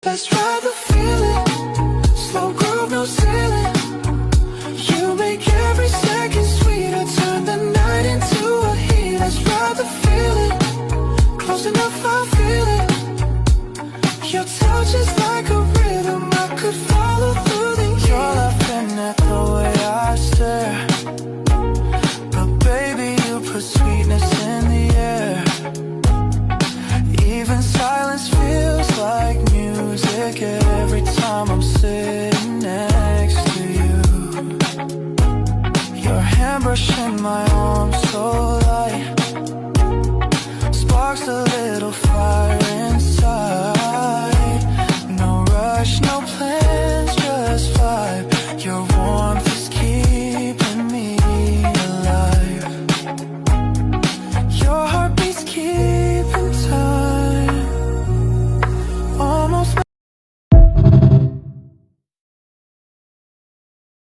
Let's ride the feeling, slow groove, no ceiling. You make every second sweeter, turn the night into a heat. Let's ride the feeling, close enough, I feel it. Your touch is like a rhythm, I could follow through the years. You're laughing at the way I stare, but baby, you put sweetness